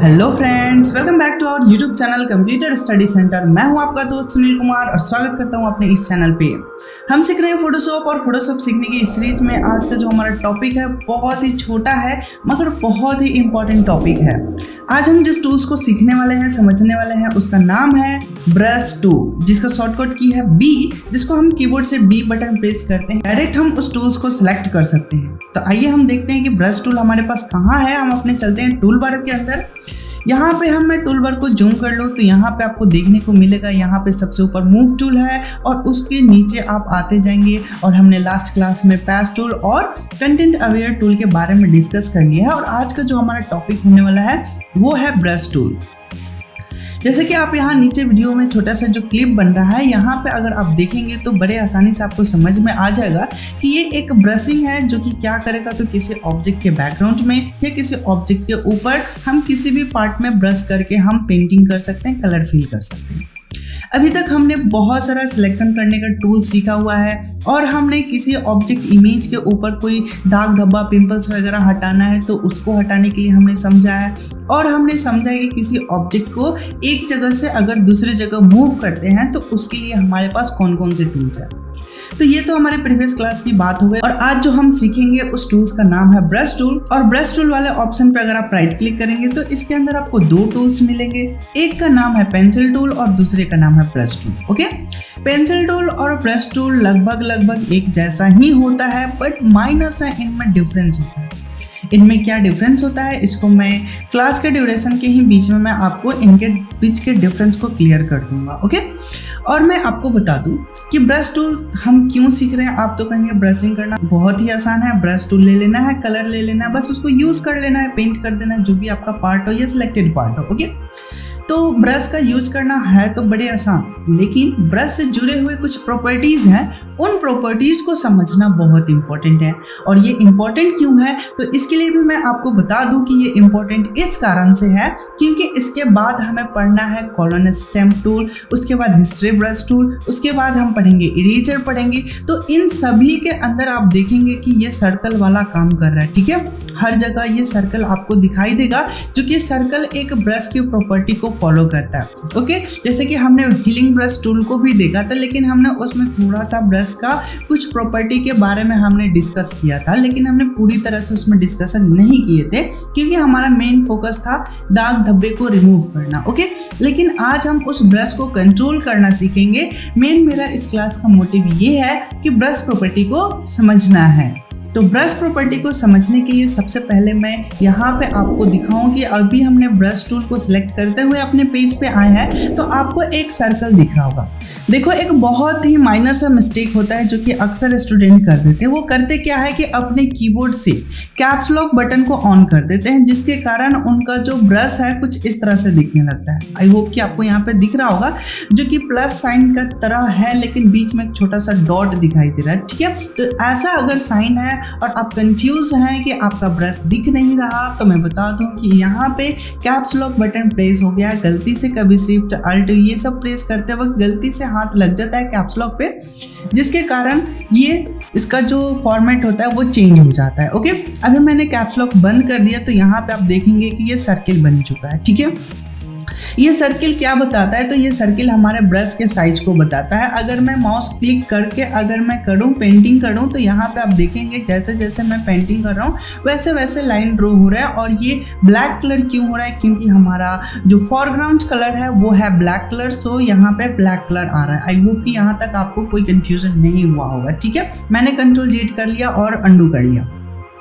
Hello friends, welcome back to our YouTube channel computer study centre. मैं हूं आपका दोस्त सुनील कुमार और स्वागत करता हूं अपने इस चैनल पे। हम सीख रहे हैं फोटोशॉप और फोटोशॉप सीखने की इस सीरीज में आज का जो हमारा टॉपिक है बहुत ही छोटा है मगर बहुत ही इंपॉर्टेंट टॉपिक है। आज हम जिस टूल्स को सीखने वाले हैं, समझने वाले हैं, उसका नाम है ब्रश टूल, जिसका शॉर्टकट की है बी, जिसको हम कीबोर्ड से बी बटन प्रेस करते हैं डायरेक्ट हम उस टूल्स को सिलेक्ट कर सकते हैं। तो आइए हम देखते हैं कि ब्रश टूल हमारे पास कहाँ है। हम अपने चलते हैं टूल बार के अंदर। यहाँ पे मैं टूल बार को जूम कर लूँ तो यहाँ पे आपको देखने को मिलेगा, यहाँ पे सबसे ऊपर मूव टूल है और उसके नीचे आप आते जाएंगे। और हमने लास्ट क्लास में पैच टूल और कंटेंट अवेयर टूल के बारे में डिस्कस कर लिया है और आज का जो हमारा टॉपिक होने वाला है वो है ब्रश टूल। जैसे कि आप यहाँ नीचे वीडियो में छोटा सा जो क्लिप बन रहा है, यहाँ पे अगर आप देखेंगे तो बड़े आसानी से आपको समझ में आ जाएगा कि ये एक ब्रशिंग है जो कि क्या करेगा, तो किसी ऑब्जेक्ट के बैकग्राउंड में या किसी ऑब्जेक्ट के ऊपर हम किसी भी पार्ट में ब्रश करके हम पेंटिंग कर सकते हैं, कलर फिल कर सकते हैं। अभी तक हमने बहुत सारा सिलेक्शन करने का टूल सीखा हुआ है और हमने किसी ऑब्जेक्ट इमेज के ऊपर कोई दाग धब्बा पिंपल्स वगैरह हटाना है तो उसको हटाने के लिए हमने समझा है। और हमने समझा है कि किसी ऑब्जेक्ट को एक जगह से अगर दूसरी जगह मूव करते हैं तो उसके लिए हमारे पास कौन कौन से टूल्स हैं। तो ये तो हमारे प्रीवियस क्लास की बात हो गई और आज जो हम सीखेंगे उस टूल्स का नाम है ब्रश टूल। और ब्रश टूल वाले ऑप्शन पे अगर आप राइट क्लिक करेंगे तो इसके अंदर आपको दो टूल्स मिलेंगे। एक का नाम है पेंसिल टूल और दूसरे का नाम है brush tool. Okay, pencil tool और ब्रश टूल लगभग एक जैसा ही होता है बट माइनर सा इनमें डिफरेंस होता है। इनमें क्या डिफरेंस होता है इसको मैं क्लास के ड्यूरेशन के ही बीच में मैं आपको इनके बीच के डिफरेंस को क्लियर कर दूंगा। ओके, और मैं आपको बता दूं कि ब्रश टूल हम क्यों सीख रहे हैं। आप तो कहेंगे ब्रशिंग करना बहुत ही आसान है, ब्रश टूल ले लेना है, कलर ले लेना है, बस उसको यूज कर लेना है, पेंट कर देना है, जो भी आपका पार्ट हो या सिलेक्टेड पार्ट हो। ओके, तो ब्रश का यूज करना है तो बड़े आसान, लेकिन ब्रश से जुड़े हुए कुछ प्रॉपर्टीज हैं, उन प्रॉपर्टीज को समझना बहुत इंपॉर्टेंट है। और ये इंपॉर्टेंट क्यों है तो इसके लिए भी मैं आपको बता दूं कि ये इंपॉर्टेंट इस कारण से है क्योंकि इसके बाद हमें पढ़ना है कॉलन स्टैम्प टूल, उसके बाद हिस्ट्री ब्रश टूल, उसके बाद हम पढ़ेंगे इरेजर पढ़ेंगे। तो इन सभी के अंदर आप देखेंगे कि ये सर्कल वाला काम कर रहा है। ठीक है, हर जगह ये सर्कल आपको दिखाई देगा जो कि सर्कल एक ब्रश की प्रॉपर्टी को फॉलो करता है। ओके, जैसे कि हमने हीलिंग ब्रश टूल को भी देखा था लेकिन हमने उसमें थोड़ा सा ब्रश का कुछ प्रॉपर्टी के बारे में हमने डिस्कस किया था, लेकिन हमने पूरी तरह से उसमें डिस्कशन नहीं किए थे क्योंकि हमारा मेन फोकस था दाग धब्बे को रिमूव करना। ओके, लेकिन आज हम उस ब्रश को कंट्रोल करना सीखेंगे। मेन मेरा इस क्लास का मोटिव ये है कि ब्रश प्रॉपर्टी को समझना है। तो ब्रश प्रॉपर्टी को समझने के लिए सबसे पहले मैं यहाँ पे आपको दिखाऊं कि अभी हमने ब्रश टूल को सिलेक्ट करते हुए अपने पेज पे आए हैं तो आपको एक सर्कल दिख रहा होगा। देखो, एक बहुत ही माइनर सा मिस्टेक होता है जो कि अक्सर स्टूडेंट कर देते हैं। वो करते क्या है कि अपने कीबोर्ड से कैप्स लॉक बटन को ऑन कर देते हैं जिसके कारण उनका जो ब्रश है कुछ इस तरह से दिखने लगता है। आई होप कि आपको यहाँ पे दिख रहा होगा जो कि प्लस साइन का तरह है लेकिन बीच में एक छोटा सा डॉट दिखाई दे रहा है। ठीक है, तो ऐसा अगर साइन है और आप कंफ्यूज हैं कि आपका ब्रश दिख नहीं रहा तो मैं बता दूं कि यहाँ पे कैप्स लॉक बटन प्रेस हो गया, गलती से कभी शिफ्ट अल्ट ये सब प्रेस करते वक्त गलती से हाथ लग जाता है कैप्स लॉक पे, जिसके कारण ये इसका जो फॉर्मेट होता है वो चेंज हो जाता है। ओके, अभी मैंने कैप्स लॉक बंद कर दिया तो यहाँ पे आप देखेंगे कि ये सर्किल बन चुका है। ठीक है, ये सर्किल क्या बताता है तो ये सर्किल हमारे ब्रश के साइज को बताता है। अगर मैं माउस क्लिक करके अगर मैं करूं पेंटिंग करूं तो यहाँ पे आप देखेंगे जैसे जैसे मैं पेंटिंग कर रहा हूँ वैसे वैसे लाइन ड्रॉ हो रहा है। और ये ब्लैक कलर क्यों हो रहा है क्योंकि हमारा जो फॉरग्राउंड कलर है वो है ब्लैक कलर, सो यहाँ पे ब्लैक कलर आ रहा है। आई होप कि यहाँ तक आपको कोई कंफ्यूजन नहीं हुआ होगा। ठीक है, मैंने कंट्रोल जेड कर लिया और अंडू कर लिया।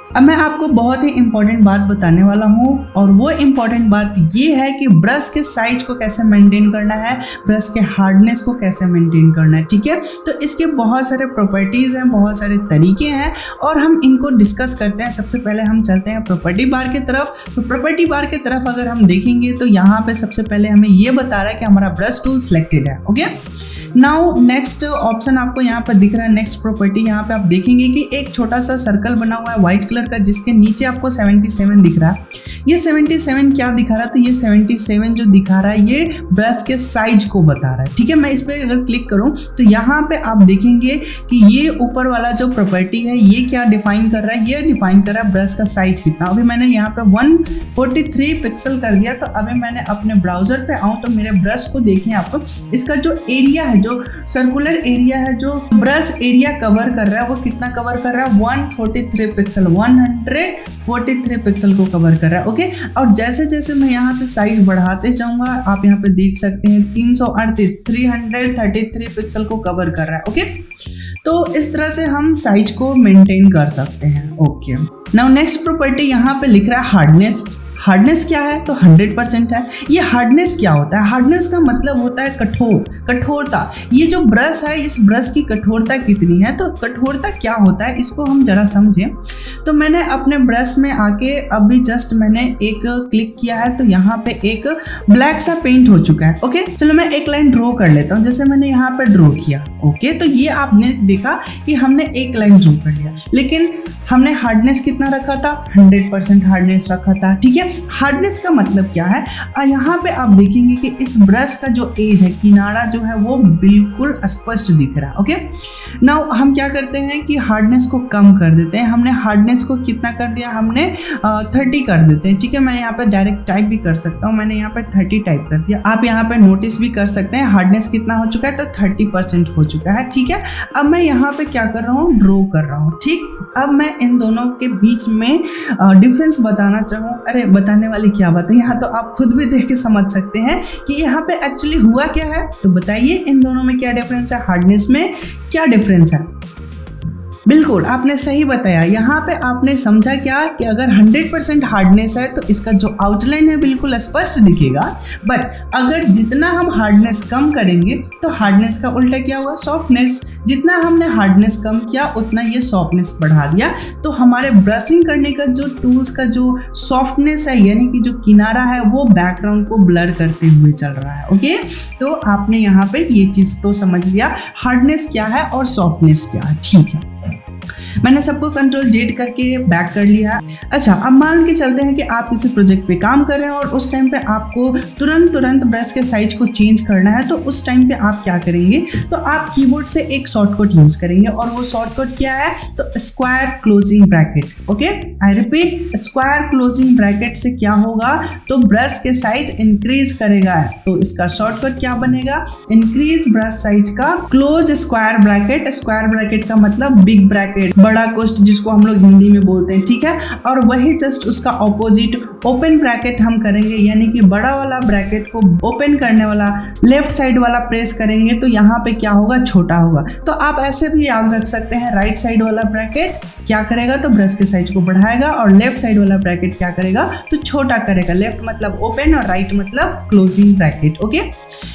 अब मैं आपको बहुत ही इंपॉर्टेंट बात बताने वाला हूँ और वो इम्पॉर्टेंट बात ये है कि ब्रश के साइज को कैसे मेंटेन करना है, ब्रश के हार्डनेस को कैसे मेंटेन करना है। ठीक है, तो इसके बहुत सारे प्रॉपर्टीज हैं, बहुत सारे तरीके हैं और हम इनको डिस्कस करते हैं। सबसे पहले हम चलते हैं प्रॉपर्टी बार की तरफ। तो प्रॉपर्टी बार की तरफ अगर हम देखेंगे तो यहाँ पे सबसे पहले हमें ये बता रहा है कि हमारा ब्रश टूल सिलेक्टेड है। ओके, नाउ नेक्स्ट ऑप्शन आपको यहाँ पर दिख रहा है, नेक्स्ट प्रॉपर्टी यहाँ पे आप देखेंगे कि एक छोटा सा सर्कल बना हुआ है व्हाइट कलर का, जिसके नीचे आपको 77 दिख रहा है। ये 77 क्या दिखा रहा है? तो ये 77 जो दिखा रहा है ये ब्रश के साइज को बता रहा है। ठीक है, मैं इस पर अगर क्लिक करूं तो यहाँ पे आप देखेंगे कि ये ऊपर वाला जो प्रॉपर्टी है ये क्या डिफाइन कर रहा है? ये डिफाइन कर रहा है ब्रश का साइज कितना। अभी मैंने यहाँ पे 143 पिक्सल कर दिया, तो अभी मैंने अपने ब्राउजर पे आऊँ तो मेरे ब्रश को देखें आप, इसका जो एरिया है, जो सर्कुलर एरिया है, जो ब्रश एरिया कवर कर रहा है वो कितना कवर कर रहा है? 143 पिक्सल, 143 पिक्सल को कवर कर रहा है। ओके, और जैसे जैसे मैं यहाँ से साइज बढ़ाते जाऊंगा आप यहाँ पे देख सकते हैं 333 पिक्सल को कवर कर रहा है। ओके, तो इस तरह से हम साइज को मेंटेन कर सकते हैं। ओके, नाउ नेक्स्ट प्रॉपर्टी यहाँ पे लिख रहा है हार्डनेस। हार्डनेस क्या है? तो 100% है। ये हार्डनेस क्या होता है? हार्डनेस का मतलब होता है कठोरता। ये जो ब्रश है, इस ब्रश की कठोरता कितनी है? तो कठोरता क्या होता है इसको हम जरा समझें। तो मैंने अपने ब्रश में आके अभी जस्ट मैंने एक क्लिक किया है, तो यहाँ पे एक ब्लैक सा पेंट हो चुका है। ओके, चलो मैं एक लाइन ड्रॉ कर लेता हूँ, जैसे मैंने यहाँ पे ड्रॉ किया। ओके, तो ये आपने देखा कि हमने एक लाइन ड्रॉ कर लिया, लेकिन हमने हार्डनेस कितना रखा था? 100% हार्डनेस रखा था। ठीक है, हार्डनेस का मतलब क्या है? यहाँ पे आप देखेंगे कि इस ब्रश का जो एज है, किनारा जो है वो बिल्कुल स्पष्ट दिख रहा है। ओके, नाउ हम क्या करते हैं कि हार्डनेस को कम कर देते हैं। हमने हार्डनेस को कितना कर दिया? हमने 30 कर देते हैं। ठीक है, मैं यहाँ पे डायरेक्ट टाइप भी कर सकता हूँ, मैंने यहाँ पे 30 टाइप कर दिया। आप यहाँ पे नोटिस भी कर सकते हैं हार्डनेस कितना हो चुका है, तो 30% हो चुका है। ठीक है, अब मैं यहाँ पे क्या कर रहा हूँ? ड्रॉ कर रहा हूँ। ठीक, अब मैं इन दोनों के बीच में डिफरेंस बताना चाहूँ। अरे बताने वाली क्या बात है, यहाँ तो आप खुद भी देख के समझ सकते हैं कि यहाँ पे एक्चुअली हुआ क्या है। तो बताइए इन दोनों में क्या डिफरेंस है, हार्डनेस में क्या डिफरेंस है? बिल्कुल आपने सही बताया। यहाँ पे आपने समझा क्या कि अगर 100% हार्डनेस है तो इसका जो आउटलाइन है बिल्कुल स्पष्ट दिखेगा, बट अगर जितना हम हार्डनेस कम करेंगे तो हार्डनेस का उल्टा क्या हुआ? सॉफ्टनेस। जितना हमने हार्डनेस कम किया उतना ये सॉफ्टनेस बढ़ा दिया, तो हमारे ब्रशिंग करने का जो टूल्स का जो सॉफ्टनेस है, यानी कि जो किनारा है, वो बैकग्राउंड को ब्लर करते हुए चल रहा है। ओके, तो आपने यहाँ पे ये चीज़ तो समझ लिया हार्डनेस क्या है और सॉफ्टनेस क्या है। ठीक है, मैंने सबको कंट्रोल जेड करके बैक कर लिया। अच्छा, अब मान के चलते हैं कि आप किसी प्रोजेक्ट पे काम कर रहे हैं और उस टाइम पे आपको तुरंत ब्रश के साइज को चेंज करना है, तो उस टाइम पे आप क्या करेंगे? तो आप कीबोर्ड से एक शॉर्टकट यूज करेंगे, और वो शॉर्टकट क्या है? तो square closing bracket. Okay, I repeat, square closing bracket से क्या होगा? तो ब्रश के साइज इंक्रीज करेगा। तो इसका शॉर्टकट क्या बनेगा? इंक्रीज ब्रश साइज का close square bracket. Square bracket का मतलब बिग ब्रैकेट, बड़ा कोष्ठ जिसको हम लोग हिंदी में बोलते हैं। ठीक है, और वही जस्ट उसका ऑपोजिट ओपन ब्रैकेट हम करेंगे, यानी कि बड़ा वाला ब्रैकेट को ओपन करने वाला लेफ्ट साइड वाला प्रेस करेंगे तो यहाँ पे क्या होगा? छोटा होगा। तो आप ऐसे भी याद रख सकते हैं, राइट साइड वाला ब्रैकेट क्या करेगा? तो ब्रश के साइज को बढ़ाएगा, और लेफ्ट साइड वाला ब्रैकेट क्या करेगा? तो छोटा करेगा। लेफ्ट मतलब ओपन और राइट मतलब क्लोजिंग ब्रैकेट। ओके,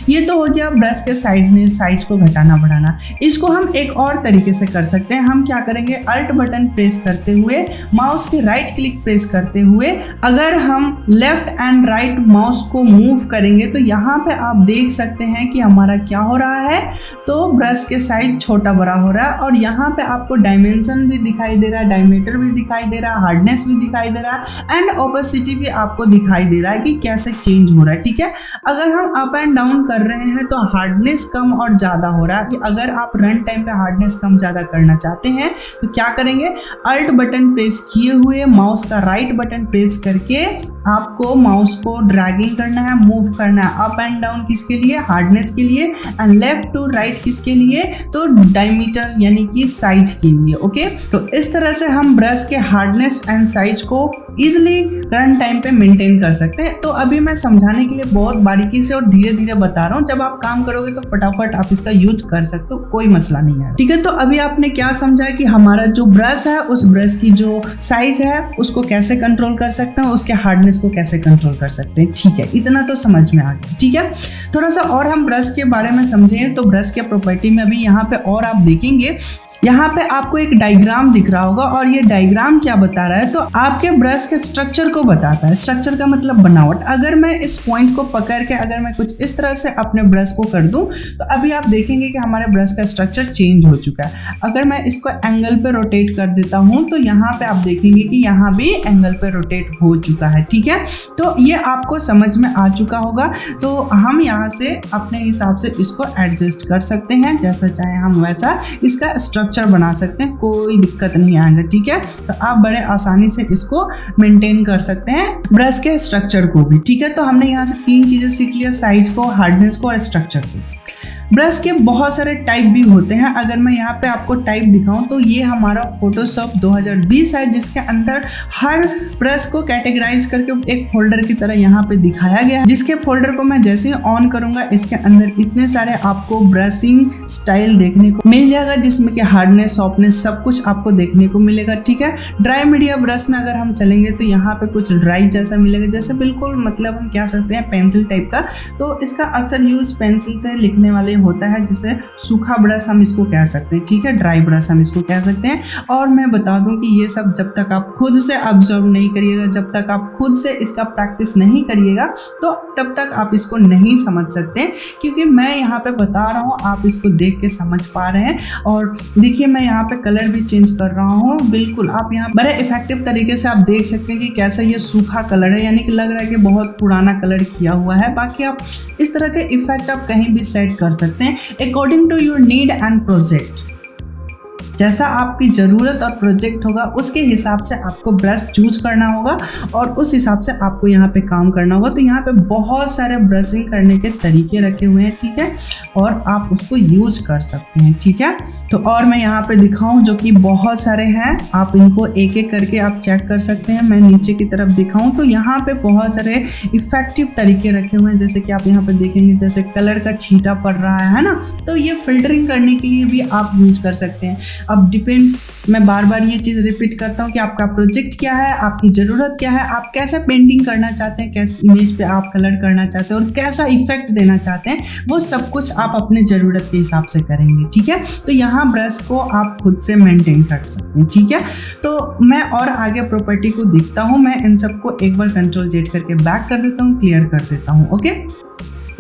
ये तो हो गया ब्रश के साइज को घटाना बढ़ाना। इसको हम एक और तरीके से कर सकते हैं। हम क्या करेंगे? अल्ट बटन प्रेस करते हुए, माउस के राइट क्लिक प्रेस करते हुए, अगर हम लेफ्ट एंड राइट माउस को मूव करेंगे तो यहाँ पे आप देख सकते हैं कि हमारा क्या हो रहा है? तो ब्रश के साइज छोटा बड़ा हो रहा है, और यहाँ पे आपको डायमेंशन भी दिखाई दे रहा है, डायमीटर भी दिखाई दे रहा है, हार्डनेस भी दिखाई दे रहा है, एंड ओपेसिटी भी आपको दिखाई दे रहा है कि कैसे चेंज हो रहा है। ठीक है, अगर हम अप एंड डाउन कर रहे हैं तो हार्डनेस कम और ज़्यादा हो रहा है। कि अगर आप रन टाइम पे हार्डनेस कम ज़्यादा करना चाहते हैं तो क्या करेंगे? अल्ट बटन प्रेस किए हुए माउस का राइट बटन प्रेस करके आपको माउस को ड्रैगिंग करना है, मूव करना है अप एंड डाउन। किसके लिए? हार्डनेस के लिए। एंड लेफ्ट टू राइट किसके लिए? तो डायमीटर यानी कि साइज के लिए। ओके, तो इस तरह से हम ब्रश के हार्डनेस एंड साइज को इजिली रन टाइम पे मेंटेन कर सकते हैं। तो अभी मैं समझाने के लिए बहुत बारीकी से और धीरे धीरे बता रहा हूँ, जब आप काम करोगे तो फटाफट आप इसका यूज कर सकते हो, कोई मसला नहीं है। ठीक है, तो अभी आपने क्या समझा कि हमारा जो ब्रश है उस ब्रश की जो साइज है उसको कैसे कंट्रोल कर सकते हैं, उसके हार्डनेस को कैसे कंट्रोल कर सकते हैं। ठीक है, इतना तो समझ में आ गया। ठीक है, थोड़ा सा और हम ब्रश के बारे में समझें तो ब्रश के प्रॉपर्टी में अभी यहाँ पे और आप देखेंगे यहाँ पे आपको एक डायग्राम दिख रहा होगा और ये डायग्राम क्या बता रहा है, तो आपके ब्रश के स्ट्रक्चर को बताता है। स्ट्रक्चर का मतलब बनावट। अगर मैं इस पॉइंट को पकड़ के अगर मैं कुछ इस तरह से अपने ब्रश को कर दूं तो अभी आप देखेंगे कि हमारे ब्रश का स्ट्रक्चर चेंज हो चुका है। अगर मैं इसको एंगल पे रोटेट कर देता हूं तो यहाँ पे आप देखेंगे कि यहाँ भी एंगल पे रोटेट हो चुका है। ठीक है, तो ये आपको समझ में आ चुका होगा। तो हम यहाँ से अपने हिसाब से इसको एडजस्ट कर सकते हैं, जैसा चाहे हम वैसा इसका स्ट्रक्चर बना सकते हैं, कोई दिक्कत नहीं आएगा। ठीक है, तो आप बड़े आसानी से इसको मेंटेन कर सकते हैं ब्रश के स्ट्रक्चर को भी। ठीक है, तो हमने यहाँ से 3 चीजें सीख लिया, साइज को, हार्डनेस को और स्ट्रक्चर को। ब्रश के बहुत सारे टाइप भी होते हैं। अगर मैं यहाँ पे आपको टाइप दिखाऊं तो ये हमारा फोटोशॉप 2020 है, जिसके अंदर हर ब्रश को कैटेगराइज करके एक फोल्डर की तरह यहाँ पे दिखाया गया है, जिसके फोल्डर को मैं जैसे ही ऑन करूंगा इसके अंदर इतने सारे आपको ब्रशिंग स्टाइल देखने को मिल जाएगा, जिसमें कि हार्डनेस, सॉफ्टनेस सब कुछ आपको देखने को मिलेगा। ठीक है, ड्राई मीडिया ब्रश में अगर हम चलेंगे तो यहाँ पे कुछ ड्राई जैसा मिलेगा, जैसे बिल्कुल मतलब हम कह सकते हैं पेंसिल टाइप का। तो इसका अक्सर यूज पेंसिल से लिखने वाले होता है, जिसे सूखा ब्रश हम इसको कह सकते हैं। ठीक है, ड्राई ब्रश हम इसको कह सकते हैं। और मैं बता दूं कि ये सब जब तक आप खुद से ऑब्जर्व नहीं करिएगा, जब तक आप खुद से इसका प्रैक्टिस नहीं करिएगा तो तब तक आप इसको नहीं समझ सकते, क्योंकि मैं यहाँ पे बता रहा हूँ, आप इसको देख के समझ पा रहे हैं। और देखिए मैं यहाँ पे कलर भी चेंज कर रहा हूँ, बिल्कुल आप यहाँ बड़े इफेक्टिव तरीके से आप देख सकते हैं कि कैसा ये सूखा कलर है, यानी कि लग रहा है कि बहुत पुराना कलर किया हुआ है। बाकी आप इस तरह के इफेक्ट आप कहीं भी सेट कर सकते हैं according to your need and project. जैसा आपकी ज़रूरत और प्रोजेक्ट होगा उसके हिसाब से आपको ब्रश चूज करना होगा और उस हिसाब से आपको यहाँ पे काम करना होगा। तो यहाँ पे बहुत सारे ब्रशिंग करने के तरीके रखे हुए हैं। ठीक है, और आप उसको यूज कर सकते हैं। ठीक है, तो और मैं यहाँ पे दिखाऊं जो कि बहुत सारे हैं, आप इनको एक एक करके आप चेक कर सकते हैं। मैं नीचे की तरफ दिखाऊं तो यहाँ पे बहुत सारे इफेक्टिव तरीके रखे हुए हैं, जैसे कि आप यहाँ पे देखेंगे जैसे कलर का छींटा पड़ रहा है ना, तो ये फिल्टरिंग करने के लिए भी आप यूज कर सकते हैं। अब डिपेंड, मैं बार बार ये चीज़ रिपीट करता हूँ कि आपका प्रोजेक्ट क्या है, आपकी ज़रूरत क्या है, आप कैसा पेंटिंग करना चाहते हैं, कैसे इमेज पे आप कलर करना चाहते हैं और कैसा इफेक्ट देना चाहते हैं, वो सब कुछ आप अपने ज़रूरत के हिसाब से करेंगे। ठीक है, तो यहाँ ब्रश को आप खुद से मेंटेन कर सकते हैं। ठीक है, तो मैं और आगे प्रॉपर्टी को देखता हूँ। मैं इन सबको एक बार Ctrl+Z करके बैक कर देता हूँ, क्लियर कर देता हूँ। ओके,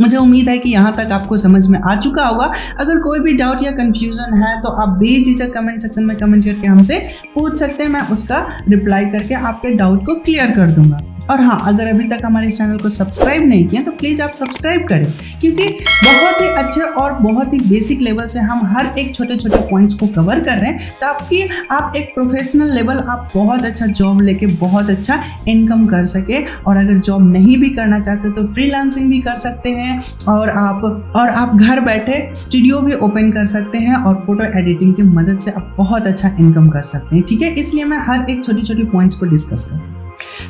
मुझे उम्मीद है कि यहाँ तक आपको समझ में आ चुका होगा। अगर कोई भी डाउट या कंफ्यूजन है तो आप बेझिझक कमेंट सेक्शन में कमेंट करके हमसे पूछ सकते हैं, मैं उसका रिप्लाई करके आपके डाउट को क्लियर कर दूंगा। और हाँ, अगर अभी तक हमारे इस चैनल को सब्सक्राइब नहीं किया तो प्लीज़ आप सब्सक्राइब करें, क्योंकि बहुत ही अच्छे और बहुत ही बेसिक लेवल से हम हर एक छोटे छोटे पॉइंट्स को कवर कर रहे हैं, ताकि आप एक प्रोफेशनल लेवल, आप बहुत अच्छा जॉब लेके बहुत अच्छा इनकम कर सके। और अगर जॉब नहीं भी करना चाहते तो फ्रीलांसिंग भी कर सकते हैं, और आप घर बैठे स्टूडियो भी ओपन कर सकते हैं और फोटो एडिटिंग की मदद से आप बहुत अच्छा इनकम कर सकते हैं। ठीक है, इसलिए मैं हर एक छोटी छोटी पॉइंट्स को डिस्कस करूँ।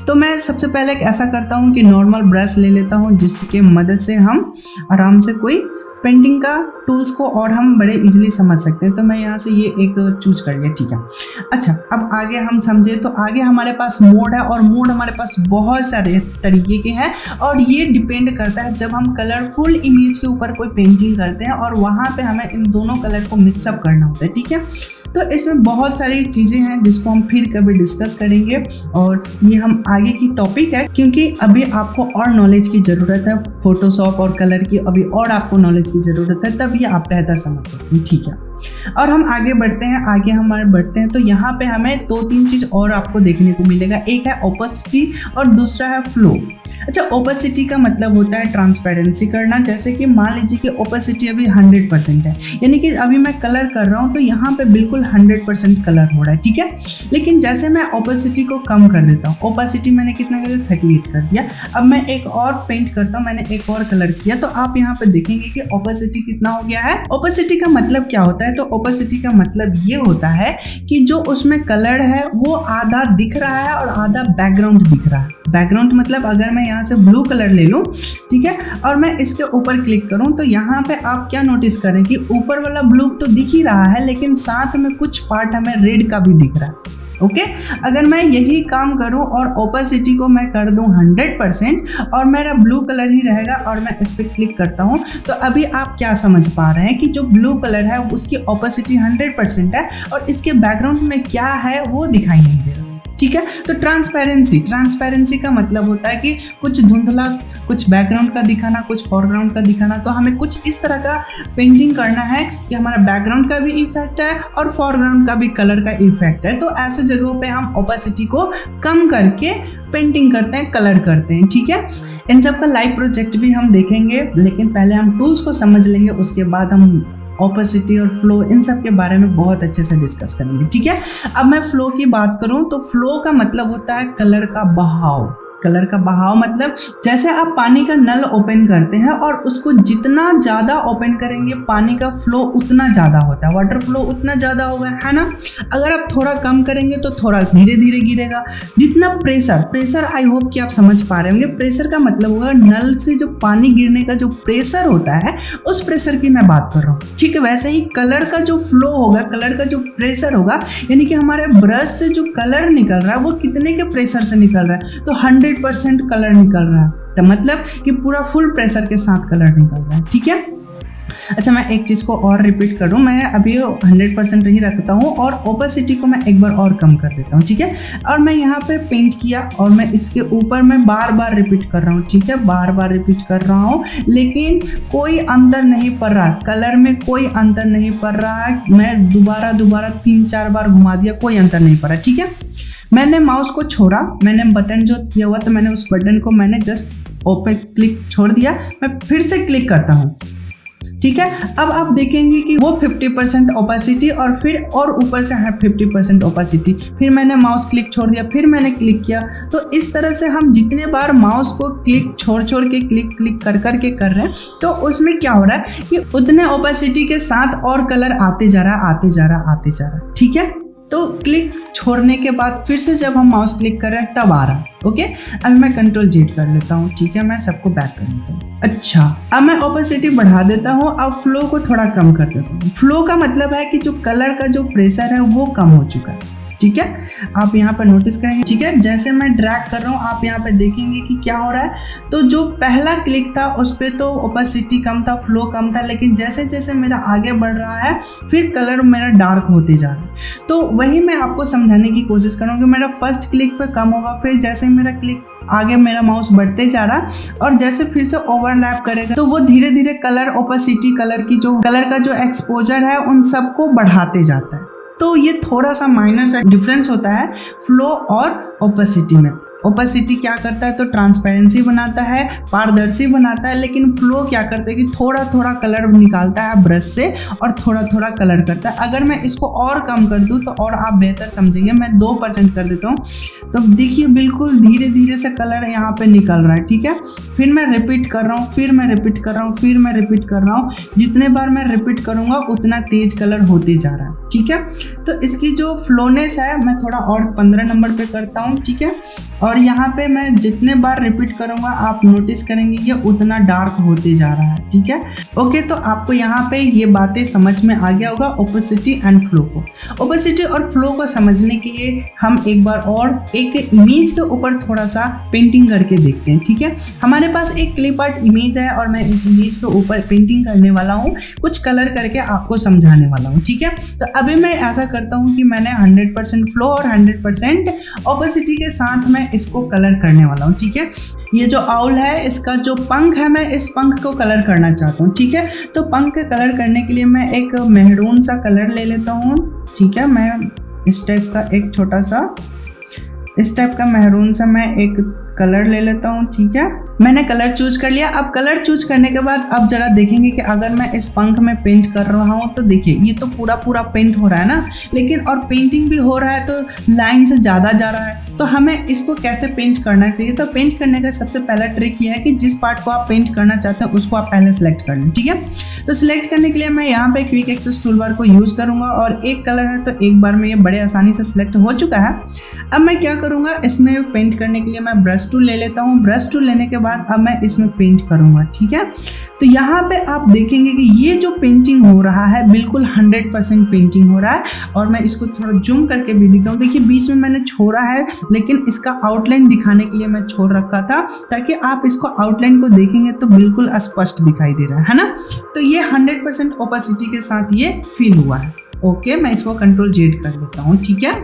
तो मैं सबसे पहले ऐसा करता हूँ कि नॉर्मल ब्रश ले लेता हूँ, जिसकी मदद से हम आराम से कोई पेंटिंग का टूल्स को और हम बड़े इजीली समझ सकते हैं। तो मैं यहाँ से ये एक चूज कर लिया। ठीक है, अच्छा, अब आगे हम समझे तो आगे हमारे पास मोड है, और मोड हमारे पास बहुत सारे तरीके के हैं, और ये डिपेंड करता है जब हम कलरफुल इमेज के ऊपर कोई पेंटिंग करते हैं और वहाँ पे हमें इन दोनों कलर को मिक्सअप करना होता है। ठीक है, तो इसमें बहुत सारी चीज़ें हैं जिसको हम फिर कभी डिस्कस करेंगे, और ये हम आगे की टॉपिक है, क्योंकि अभी आपको और नॉलेज की ज़रूरत है फोटोशॉप और कलर की, अभी और आपको नॉलेज की ज़रूरत है, तब ये आप बेहतर समझ सकते हैं। ठीक है, और हम आगे बढ़ते हैं तो यहाँ पे हमें 2-3 चीज़ और आपको देखने को मिलेगा। एक है ओपेसिटी और दूसरा है फ्लो। अच्छा, ओपेसिटी का मतलब होता है ट्रांसपेरेंसी करना। जैसे कि मान लीजिए कि ओपेसिटी अभी 100% है, यानी कि अभी मैं कलर कर रहा हूँ तो यहाँ पे बिल्कुल 100% कलर हो रहा है। ठीक है, लेकिन जैसे मैं ओपेसिटी को कम कर देता हूँ, ओपेसिटी मैंने कितना कर दिया, 38 कर दिया। अब मैं एक और पेंट करता हूँ, मैंने एक और कलर किया, तो आप यहाँ पे देखेंगे कि ओपेसिटी कितना हो गया है। ओपेसिटी का मतलब क्या होता है, तो ओपेसिटी का मतलब ये होता है कि जो उसमें कलर है वो आधा दिख रहा है और आधा बैकग्राउंड दिख रहा है। बैकग्राउंड मतलब अगर मैं यहाँ से ब्लू कलर ले लूँ, ठीक है, और मैं इसके ऊपर क्लिक करूँ तो यहाँ पे आप क्या नोटिस करें कि ऊपर वाला ब्लू तो दिख ही रहा है, लेकिन साथ में कुछ पार्ट हमें रेड का भी दिख रहा है। ओके अगर मैं यही काम करूं और ओपेसिटी को मैं कर दूं 100% और मेरा ब्लू कलर ही रहेगा और मैं इस पर क्लिक करता हूं, तो अभी आप क्या समझ पा रहे हैं कि जो ब्लू कलर है उसकी ओपेसिटी 100% है और इसके बैकग्राउंड में क्या है वो दिखाई नहीं दे रहा। ठीक है, तो ट्रांसपेरेंसी का मतलब होता है कि कुछ धुंधला, कुछ बैकग्राउंड का दिखाना, कुछ फॉरग्राउंड का दिखाना। तो हमें कुछ इस तरह का पेंटिंग करना है कि हमारा बैकग्राउंड का भी इफेक्ट है और फॉरग्राउंड का भी कलर का इफेक्ट है। तो ऐसे जगहों पे हम ओपेसिटी को कम करके पेंटिंग करते हैं, कलर करते हैं। ठीक है, इन सब का लाइव प्रोजेक्ट भी हम देखेंगे, लेकिन पहले हम टूल्स को समझ लेंगे, उसके बाद हम ओपेसिटी और फ्लो इन सब के बारे में बहुत अच्छे से डिस्कस करेंगे। ठीक है, अब मैं फ्लो की बात करूं तो फ्लो का मतलब होता है कलर का बहाव। कलर का बहाव मतलब जैसे आप पानी का नल ओपन करते हैं और उसको जितना ज़्यादा ओपन करेंगे पानी का फ्लो उतना ज़्यादा होता है, वाटर फ्लो उतना ज़्यादा होगा, है ना। अगर आप थोड़ा कम करेंगे तो थोड़ा धीरे धीरे गिरेगा। जितना प्रेशर आई होप कि आप समझ पा रहे होंगे, प्रेशर का मतलब होगा नल से जो पानी गिरने का जो प्रेशर होता है उस प्रेशर की मैं बात कर रहा हूँ। ठीक है, वैसे ही कलर का जो फ्लो होगा, कलर का जो प्रेशर होगा, यानी कि हमारे ब्रश से जो कलर निकल रहा है वो कितने के प्रेशर से निकल रहा है, तो 100% कलर निकल रहा है। तो मतलब कि पूरा फुल प्रेशर के साथ कलर निकल रहा है। ठीक है, अच्छा मैं एक चीज़ को और रिपीट करूँ, मैं अभी 100% ही रखता हूँ और ओपेसिटी को मैं एक बार और कम कर देता हूँ। ठीक है, और मैं यहाँ पे पेंट किया और मैं इसके ऊपर मैं बार बार रिपीट कर रहा हूँ। ठीक है, बार बार रिपीट कर रहा हूँ, लेकिन कोई अंतर नहीं पड़ रहा, कलर में कोई अंतर नहीं पड़ रहा है। मैं दोबारा 3-4 बार घुमा दिया, कोई अंतर नहीं पड़ा। ठीक है, मैंने माउस को छोड़ा, मैंने बटन जो किया हुआ तो मैंने उस बटन को मैंने जस्ट ओपन क्लिक छोड़ दिया, मैं फिर से क्लिक करता हूँ। ठीक है, अब आप देखेंगे कि वो 50% ओपेसिटी और फिर और ऊपर से है 50% ओपेसिटी। फिर मैंने माउस क्लिक छोड़ दिया, फिर मैंने क्लिक किया। तो इस तरह से हम जितने बार माउस को क्लिक छोड़ के क्लिक कर के कर रहे हैं, तो उसमें क्या हो रहा है कि उतने ओपेसिटी के साथ और कलर आते जा रहा। ठीक है, तो क्लिक छोड़ने के बाद फिर से जब हम माउस क्लिक कर रहे हैं तब आ रहा है। ओके, अब मैं Ctrl Z कर लेता हूँ। ठीक है, मैं सबको बैक कर लेता हूँ। अच्छा, अब मैं ओपेसिटी बढ़ा देता हूँ, अब फ्लो को थोड़ा कम कर देता हूँ। फ्लो का मतलब है कि जो कलर का जो प्रेशर है वो कम हो चुका है। ठीक है, आप यहाँ पर नोटिस करेंगे। ठीक है, जैसे मैं ड्रैग कर रहा हूँ आप यहाँ पे देखेंगे कि क्या हो रहा है। तो जो पहला क्लिक था उस पर तो ओपेसिटी कम था, फ्लो कम था, लेकिन जैसे जैसे मेरा आगे बढ़ रहा है फिर कलर मेरा डार्क होते जा रहा है। तो वही मैं आपको समझाने की कोशिश करूँगी। मेरा फर्स्ट क्लिक पे कम होगा, फिर जैसे मेरा क्लिक आगे मेरा माउस बढ़ते जा रहा और जैसे फिर से ओवरलैप करेगा तो वो धीरे धीरे कलर ओपेसिटी, कलर की जो कलर का जो एक्सपोजर है उन सबको बढ़ाते जाता है। तो ये थोड़ा सा माइनर सा डिफरेंस होता है फ्लो और ओपेसिटी में। ओपेसिटी क्या करता है तो ट्रांसपेरेंसी बनाता है, पारदर्शी बनाता है, लेकिन फ्लो क्या करता है कि थोड़ा थोड़ा कलर निकालता है ब्रश से और थोड़ा थोड़ा कलर करता है। अगर मैं इसको और कम कर दूं तो और आप बेहतर समझेंगे। मैं 2% कर देता हूँ, तो देखिए बिल्कुल धीरे धीरे से कलर यहाँ पे निकल रहा है। ठीक है, फिर मैं रिपीट कर रहा हूँ, फिर मैं रिपीट कर रहा हूँ, फिर मैं रिपीट कर रहा हूँ। जितने बार मैं रिपीट करूँगा उतना तेज कलर होते जा रहा है। ठीक है, तो इसकी जो फ्लोनेस है मैं थोड़ा और 15 नंबर पे करता हूँ। ठीक है, और यहाँ पे मैं जितने बार रिपीट करूँगा आप नोटिस करेंगे ये उतना डार्क होते जा रहा है। ठीक है, ओके, तो आपको यहाँ पे ये बातें समझ में आ गया होगा ओपेसिटी एंड फ्लो को। ओपेसिटी और फ्लो को समझने के लिए हम एक बार और एक इमेज के ऊपर थोड़ा सा पेंटिंग करके देखते हैं। ठीक है, हमारे पास एक क्लिप आर्ट इमेज है और मैं इस इमेज के ऊपर पेंटिंग करने वाला हूँ, कुछ कलर करके आपको समझाने वाला हूँ। ठीक है, तो अभी मैं ऐसा करता हूँ कि मैंने 100% फ्लो और 100% ओपेसिटी के साथ मैं इसको कलर करने वाला हूँ। ठीक है, ये जो आउल है इसका जो पंख है मैं इस पंख को कलर करना चाहता हूँ। ठीक है, तो पंख के कलर करने के लिए मैं एक मेहरून सा कलर ले लेता हूँ। ठीक है, मैं इस टाइप का एक छोटा सा इस टाइप का मेहरून सा मैं एक कलर ले लेता हूँ। ठीक है, मैंने कलर चूज कर लिया। अब कलर चूज करने के बाद अब जरा देखेंगे कि अगर मैं इस पंख में पेंट कर रहा हूँ तो देखिए ये तो पूरा पेंट हो रहा है ना, लेकिन और पेंटिंग भी हो रहा है तो लाइन से ज़्यादा जा रहा है। तो हमें इसको कैसे पेंट करना चाहिए? तो पेंट करने का सबसे पहला ट्रिक ये है कि जिस पार्ट को आप पेंट करना चाहते हैं उसको आप पहले सेलेक्ट कर लें। ठीक है, तो सिलेक्ट करने के लिए मैं यहाँ पे क्विक एक्सेस टूल बार को यूज़ करूँगा और एक कलर है तो एक बार में ये बड़े आसानी से सिलेक्ट हो चुका है। अब मैं क्या करूँगा, इसमें पेंट करने के लिए मैं ब्रश टूल ले लेता हूँ। ब्रश टूल लेने के बाद बाद अब मैं इसमें पेंट करूँगा, ठीक है। तो यहाँ पे आप देखेंगे कि ये जो पेंटिंग हो रहा है बिल्कुल 100% पेंटिंग हो रहा है। और मैं इसको थोड़ा जूम करके भी दिखाऊँ, देखिए बीच में मैंने छोड़ा है, लेकिन इसका आउटलाइन दिखाने के लिए मैं छोड़ रखा था ताकि आप इसको आउटलाइन को देखेंगे तो बिल्कुल स्पष्ट दिखाई दे रहा है ना। तो ये 100% ओपेसिटी के साथ ये फिल हुआ है। ओके, मैं इसको Ctrl Z कर देता हूँ, ठीक है।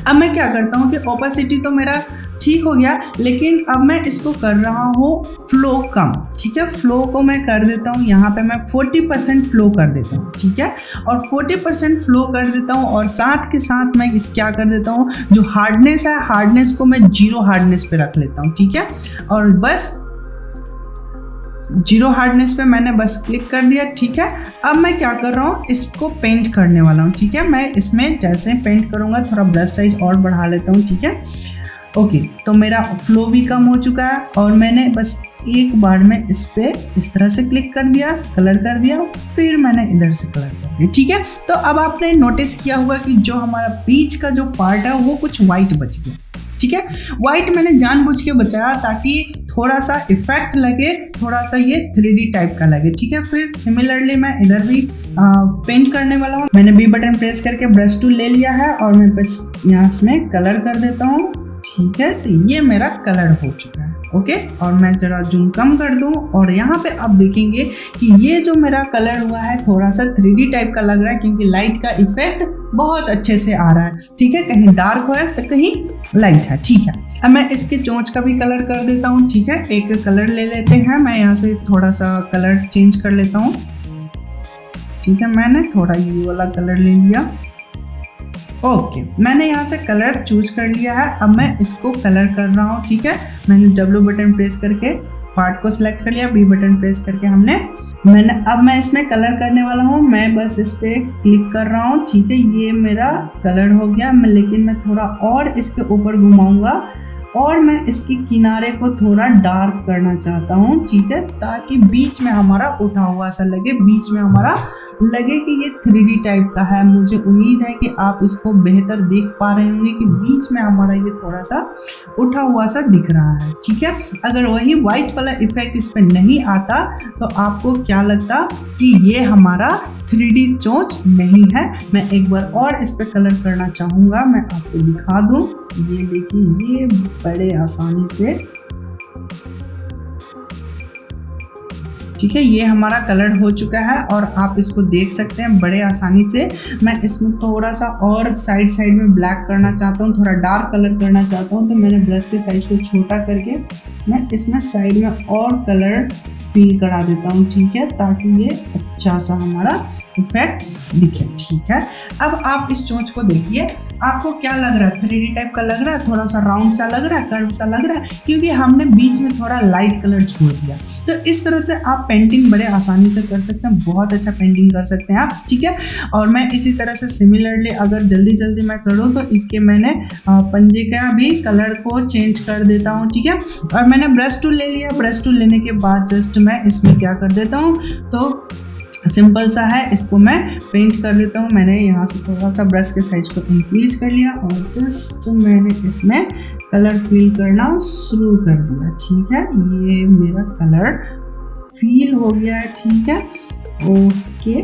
अब मैं क्या करता हूँ कि ओपेसिटी तो मेरा ठीक हो गया, लेकिन अब मैं इसको कर रहा हूँ फ्लो कम, ठीक है। फ्लो को मैं कर देता हूँ, यहाँ पे मैं 40% फ्लो कर देता हूँ, ठीक है। और 40% फ्लो कर देता हूँ और साथ के साथ मैं इस क्या कर देता हूँ, जो हार्डनेस है हार्डनेस को मैं 0 हार्डनेस पे रख लेता हूँ, ठीक है। और बस 0 हार्डनेस पे मैंने बस क्लिक कर दिया, ठीक है। अब मैं क्या कर रहा हूँ, इसको पेंट करने वाला हूँ, ठीक है। मैं इसमें जैसे पेंट करूँगा थोड़ा ब्रश साइज और बढ़ा लेता हूँ, ठीक है। ओके, तो मेरा फ्लो भी कम हो चुका है और मैंने बस एक बार में इस पे इस तरह से क्लिक कर दिया, कलर कर दिया, फिर मैंने इधर से कलर कर दिया, ठीक है। तो अब आपने नोटिस किया होगा कि जो हमारा बीच का जो पार्ट है वो कुछ वाइट बच गया, ठीक है। वाइट मैंने जानबूझ के बचाया ताकि थोड़ा सा इफेक्ट लगे, थोड़ा सा ये 3D टाइप का लगे, ठीक है। फिर सिमिलरली मैं इधर भी पेंट करने वाला हूँ। मैंने B बटन प्रेस करके ब्रश टूल ले लिया है और मैं बस यहाँ इसमें कलर कर देता हूँ, ठीक है। तो ये मेरा कलर हो चुका है। ओके, और मैं जरा जूम कम कर दूं और यहाँ पे आप देखेंगे कि ये जो मेरा कलर हुआ है थोड़ा सा 3D टाइप का लग रहा है, क्योंकि लाइट का इफेक्ट बहुत अच्छे से आ रहा है, ठीक है। कहीं डार्क है तो कहीं लाइट है, ठीक है। अब मैं इसके चोंच का भी कलर कर देता हूँ, ठीक है। एक कलर ले लेते हैं, मैं यहाँ से थोड़ा सा कलर चेंज कर लेता हूँ, ठीक है। मैंने थोड़ा ये वाला कलर ले लिया। ओके, मैंने यहाँ से कलर चूज कर लिया है। अब मैं इसको कलर कर रहा हूँ, ठीक है। मैंने W बटन प्रेस करके पार्ट को सिलेक्ट कर लिया, B बटन प्रेस करके अब मैं इसमें कलर करने वाला हूँ। मैं बस इस पे क्लिक कर रहा हूँ, ठीक है। ये मेरा कलर हो गया, लेकिन मैं थोड़ा और इसके ऊपर घुमाऊंगा और मैं इसके किनारे को थोड़ा डार्क करना चाहता हूँ, ठीक है, ताकि बीच में हमारा उठा हुआ सा लगे, बीच में हमारा लगे कि ये 3D टाइप का है। मुझे उम्मीद है कि आप इसको बेहतर देख पा रहे होंगे कि बीच में हमारा ये थोड़ा सा उठा हुआ सा दिख रहा है, ठीक है। अगर वही वाइट वाला इफेक्ट इस पर नहीं आता तो आपको क्या लगता कि ये हमारा 3D चोंच नहीं है। मैं एक बार और इस पर कलर करना चाहूँगा, मैं आपको दिखा दूँ। ये देखिए, ये बड़े आसानी से, ठीक है, ये हमारा कलर हो चुका है और आप इसको देख सकते हैं बड़े आसानी से। मैं इसमें थोड़ा सा और साइड में ब्लैक करना चाहता हूँ, थोड़ा डार्क कलर करना चाहता हूँ, तो मैंने ब्रश के साइज को छोटा करके मैं इसमें साइड में और कलर फिल करा देता हूँ, ठीक है, ताकि ये अच्छा सा हमारा इफेक्ट्स दिखे, ठीक है। अब आप इस चोंच को देखिए, आपको क्या लग रहा है, 3D टाइप का लग रहा है, थोड़ा सा राउंड सा लग रहा है, कर्व सा लग रहा है, क्योंकि हमने बीच में थोड़ा लाइट कलर छोड़ दिया। तो इस तरह से आप पेंटिंग बड़े आसानी से कर सकते हैं, बहुत अच्छा पेंटिंग कर सकते हैं आप, ठीक है। और मैं इसी तरह से सिमिलरली अगर जल्दी मैं करूँ तो इसके मैंने पंजे का भी कलर को चेंज कर देता हूँ, ठीक है। और मैंने ब्रश टूल ले लिया, ब्रश टूल लेने के बाद जस्ट मैं इसमें क्या कर देता हूँ, तो सिंपल सा है, इसको मैं पेंट कर देता हूँ। मैंने यहाँ से थोड़ा सा ब्रश के साइज को इंक्रीज कर लिया और जस्ट मैंने इसमें कलर फिल करना शुरू कर दिया, ठीक है। ये मेरा कलर फिल हो गया है, ठीक है। ओके,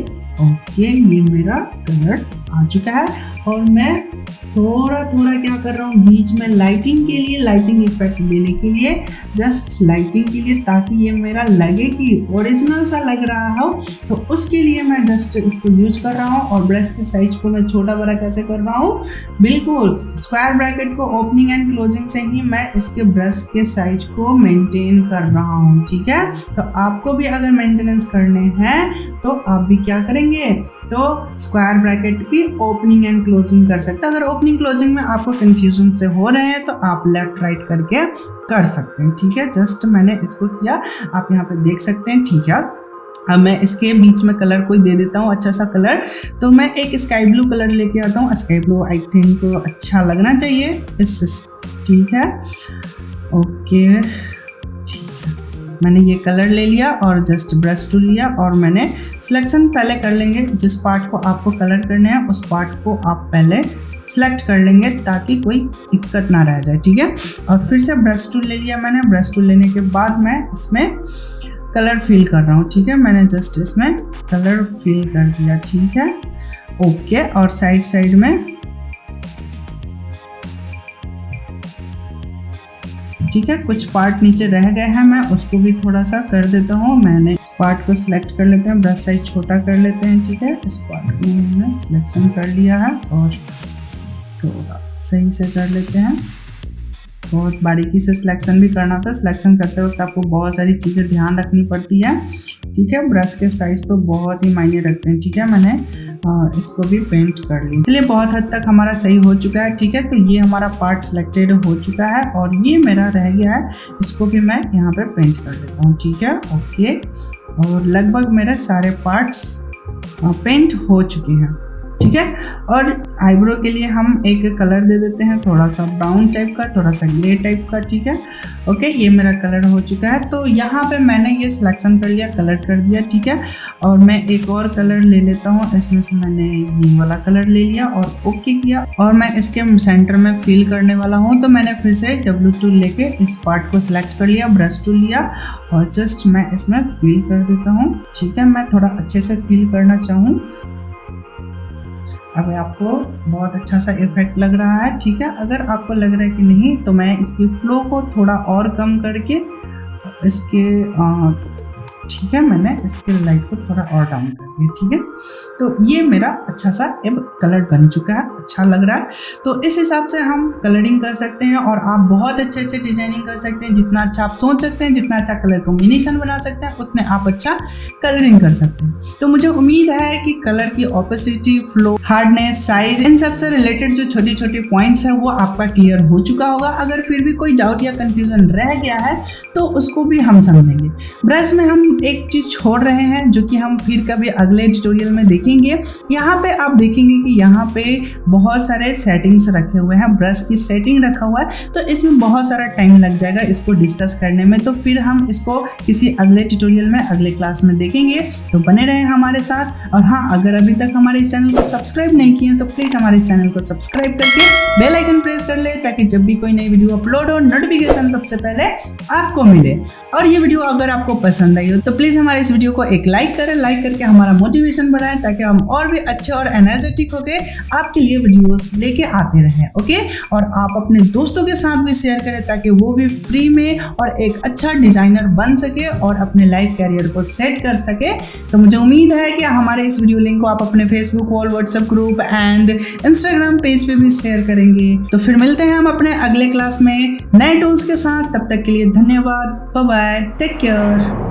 ये मेरा कलर आ चुका है और मैं थोड़ा क्या कर रहा हूँ, बीच में लाइटिंग के लिए, लाइटिंग इफेक्ट देने के लिए, जस्ट लाइटिंग के लिए, ताकि ये मेरा लगे कि ओरिजिनल सा लग रहा हो, तो उसके लिए मैं जस्ट इसको यूज कर रहा हूँ। और ब्रश के साइज को मैं छोटा बड़ा कैसे कर रहा हूँ, बिल्कुल स्क्वायर ब्रैकेट को ओपनिंग एंड क्लोजिंग से ही मैं इसके ब्रश के साइज को मेंटेन कर रहा हूँ, ठीक है। तो आपको भी अगर मेंटेनेंस करने हैं तो आप भी क्या करेंगे, तो स्क्वायर ब्रैकेट की ओपनिंग एंड क्लोजिंग कर सकते हैं। अगर ओपनिंग क्लोजिंग में आपको कंफ्यूजन से हो रहे हैं तो आप लेफ्ट राइट करके कर सकते हैं, ठीक है। जस्ट मैंने इसको किया, आप यहाँ पे देख सकते हैं, ठीक है। अब मैं इसके बीच में कलर कोई दे देता हूँ, अच्छा सा कलर। तो मैं एक स्काई ब्लू कलर लेके आता हूँ, स्काई ब्लू आई थिंक अच्छा लगना चाहिए इस, ठीक है। ओके, मैंने ये कलर ले लिया और जस्ट ब्रश टूल लिया और मैंने सिलेक्शन पहले कर लेंगे। जिस पार्ट को आपको कलर करना है उस पार्ट को आप पहले सिलेक्ट कर लेंगे ताकि कोई दिक्कत ना रह जाए, ठीक है। और फिर से ब्रश टूल ले लिया मैंने। ब्रश टूल लेने के बाद मैं इसमें कलर फिल कर रहा हूँ, ठीक है। मैंने जस्ट इसमें कलर फिल कर दिया, ठीक है, ओके। और साइड में, ठीक है, कुछ पार्ट नीचे रह गए हैं, मैं उसको भी थोड़ा सा कर देता हूँ। मैंने इस पार्ट को सिलेक्ट कर लेते हैं, ब्रश साइज छोटा कर लेते हैं, ठीक है। इस पार्ट को मैंने सिलेक्शन कर लिया है और थोड़ा सही से कर लेते हैं। बहुत बारीकी से सिलेक्शन भी करना था। सिलेक्शन करते वक्त आपको बहुत सारी चीज़ें ध्यान रखनी पड़ती है, ठीक है। ब्रश के साइज तो बहुत ही मायने रखते हैं, ठीक है। मैंने इसको भी पेंट कर लिया। चलिए, बहुत हद तक हमारा सही हो चुका है, ठीक है। तो ये हमारा पार्ट सिलेक्टेड हो चुका है और ये मेरा रह गया है, इसको भी मैं यहाँ पे पेंट कर देता हूँ, ठीक है, ओके। और लगभग मेरे सारे पार्ट्स पेंट हो चुके हैं, ठीक है। और आईब्रो के लिए हम एक कलर दे देते हैं, थोड़ा सा ब्राउन टाइप का, थोड़ा सा ग्रे टाइप का, ठीक है, ओके। ये मेरा कलर हो चुका है। तो यहाँ पे मैंने ये सिलेक्शन कर लिया, कलर कर दिया, ठीक है। और मैं एक और कलर ले लेता हूँ। इसमें से मैंने ये वाला कलर ले लिया और ओके किया और मैं इसके सेंटर में फिल करने वाला हूँ। तो मैंने फिर से W टूल लेके इस पार्ट को सिलेक्ट कर लिया, ब्रश टूल लिया और जस्ट मैं इसमें फिल कर देता हूँ, ठीक है। मैं थोड़ा अच्छे से फिल करना चाहूँ। अब आपको बहुत अच्छा सा इफेक्ट लग रहा है, ठीक है। अगर आपको लग रहा है कि नहीं, तो मैं इसकी फ्लो को थोड़ा और कम करके इसके ठीक है, मैंने इसके लाइट को थोड़ा और डाउन कर दिया, ठीक है। तो ये मेरा अच्छा सा अब कलर बन चुका है, अच्छा लग रहा है। तो इस हिसाब से हम कलरिंग कर सकते हैं और आप बहुत अच्छे अच्छे डिजाइनिंग कर सकते हैं। जितना अच्छा आप सोच सकते हैं, जितना अच्छा कलर कॉम्बिनेशन बना सकते हैं, उतने आप अच्छा कलरिंग कर सकते हैं। तो मुझे उम्मीद है कि कलर की ऑपेसिटी, फ्लो, हार्डनेस, साइज, इन सब से रिलेटेड जो छोटी छोटी पॉइंट्स है वो आपका क्लियर हो चुका होगा। अगर फिर भी कोई डाउट या कंफ्यूजन रह गया है तो उसको भी हम समझेंगे। ब्रश में हम एक चीज छोड़ रहे हैं जो कि हम फिर कभी अगले ट्यूटोरियल में देखेंगे। यहाँ पे आप देखेंगे कि यहाँ पे बहुत सारे सेटिंग्स रखे हुए हैं, ब्रश की सेटिंग रखा हुआ है। तो इसमें बहुत सारा टाइम लग जाएगा इसको डिस्कस करने में, तो फिर हम इसको किसी अगले ट्यूटोरियल में, अगले क्लास में देखेंगे। तो बने रहें हमारे साथ। और हाँ, अगर अभी तक हमारे इस चैनल को सब्सक्राइब नहीं किया तो प्लीज हमारे इस चैनल को सब्सक्राइब करके बेल आइकन प्रेस कर ले, ताकि जब भी कोई नई वीडियो अपलोड हो, नोटिफिकेशन सबसे पहले आपको मिले। और ये वीडियो अगर आपको पसंद आई हो तो प्लीज हमारे इस वीडियो को एक लाइक करें। लाइक करके हमारा मोटिवेशन बढ़ाएं, ताकि हम और भी अच्छे और एनर्जेटिक होके आपके लिए वीडियोस लेके आते रहें, ओके। और आप अपने दोस्तों के साथ भी शेयर करें, ताकि वो भी फ्री में और एक अच्छा डिजाइनर बन सके और अपने लाइफ कैरियर को सेट कर सके। तो मुझे उम्मीद है कि हमारे इस वीडियो लिंक को आप अपने Facebook wall, WhatsApp group and Instagram page पे भी शेयर करेंगे। तो फिर मिलते हैं हम अपने अगले क्लास में नए टूल्स के साथ। तब तक के लिए धन्यवाद, बाय बाय, टेक केयर।